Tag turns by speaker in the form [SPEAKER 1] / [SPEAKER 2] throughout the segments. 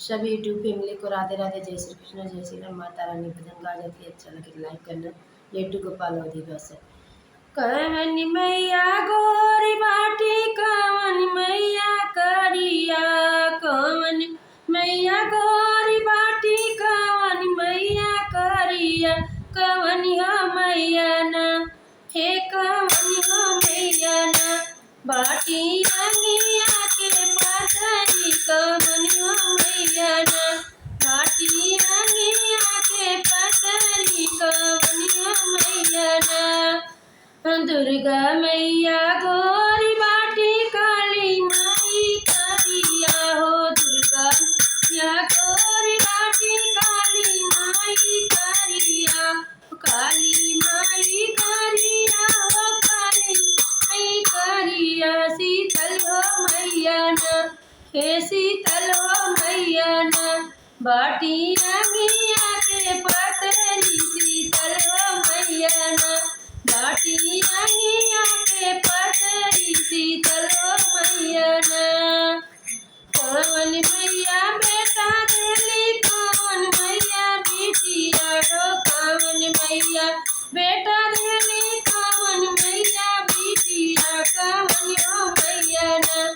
[SPEAKER 1] सभी YouTube family को राधे राधे, जय श्री कृष्ण, जय श्री राम। माता रानी भजन गा जाती है, अच्छा लगे तो लाइक करना। लेटू गोपाल अधिवास कवन मैया गोरी बाटी, कवन मैया करिया, कवन मैया गोरी बाटी, कवन मैया करिया, कवन हो मैया ना, हे कवन हो मैया ना, बाटी अंगिया के पातरी, कवन हो मैया ना, बाटी अंगिया के पातरी, कवन हो मैया ना। दुर्गा मैया गोरी बाटी, काली माई करिया हो, दुर्गा मैया गोरी बाटी, काली माई करिया, काली माई करिया हो, काली माई करिया, शीतल हो मैया ना, हे शीतल हो मैया ना, बाटी अंगिया के पतरी, शीतल हो मैया ना, बाटी अंगिया के पतरी, शीतल हो मैया ना। कवन मैया बेटा देली, कवन मैया बिटिया हो, कवन मैया बेटा देली, कवन मैया बिटिया, कवन हो मैया ना,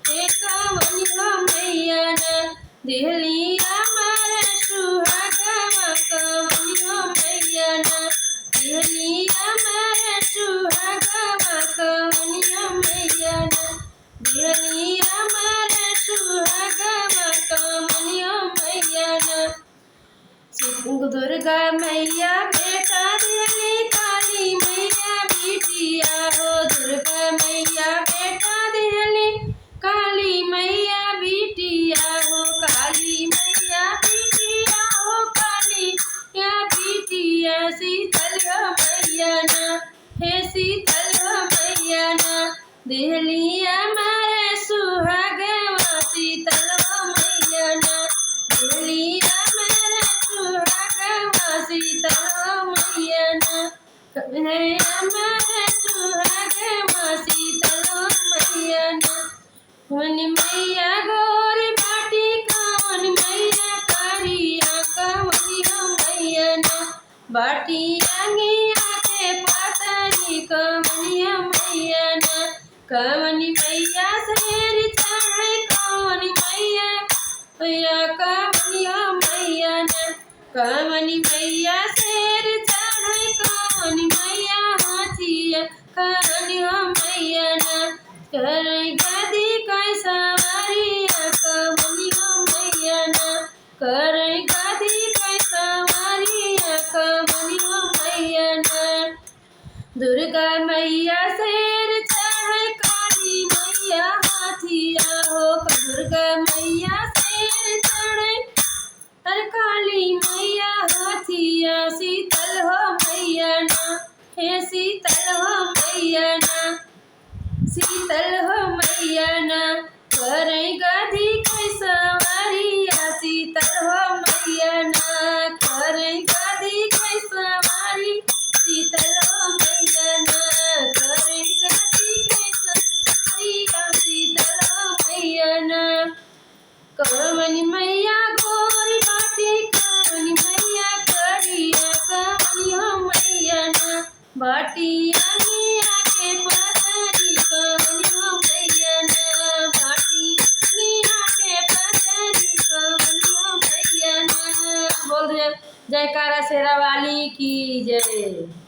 [SPEAKER 1] हे कवन हो मैया ना, देली अमर सुहागवा, कवन हो मैया ना, देली अमर सुहागवा, कवन हो मैया ना, देली अमर सुहागवा, कवन हो मैया ना। दुर्गा मैया बेटा देली, काली मैया बिटिया हो, दुर्गा मैया बेटा देली, काली मैया बिटिया हो, काली मैया बिटिया हो, काली मैया बिटिया, शीतल हो मैया ना, हे शीतल हो मैया ना, देली अमर सुहागवा, शीतल हो मैया ना, देली अमर सुहागवा, शीतल हो मैया ना, अमर सुहागवा, शीतल हो मैया ना। कवन मैया गोरी बाटी, कवन मैया करिया, कवन हो मैया ना, बाटी अंगिया के पातरी, कवन हो मैया ना, कवन मैया शेर चढ़े, कवन मैया मैया, कवन हो मैया ना, कवन मैया शेर चढ़े, कवन मैया हाथिया, कवन हो मैया ना, करे गदी कैसा वारिया, कवन हो मैया ना, करे गदी कैसा वारिया, कवन हो मैया ना। दुर्गा मैया शेर चढ़े, काली मैया हाथिया हो, दुर्गा मैया शेर चढ़े, अरे काली मैया हाथिया, शीतल हो मैया ना, हे शीतल हो मैया ना, शीतल हो मैया ना, करे गदी कैसा वारिया, शीतल हो मैया ना, करे गदी कैसा वारी, शीतल हो मैया ना, करे गदी कैसा वारिया, शीतल हो मैया ना। कवन मैया गोरी बाटी, कवन मैया करिया, कवन हो मैया ना, बाटी अंगिया के पतरी, कवन हो मैया ना, बाटी अंगिया के पतरी, कवन हो मैया ना। बोल जयकारा शेरा वाली की जय।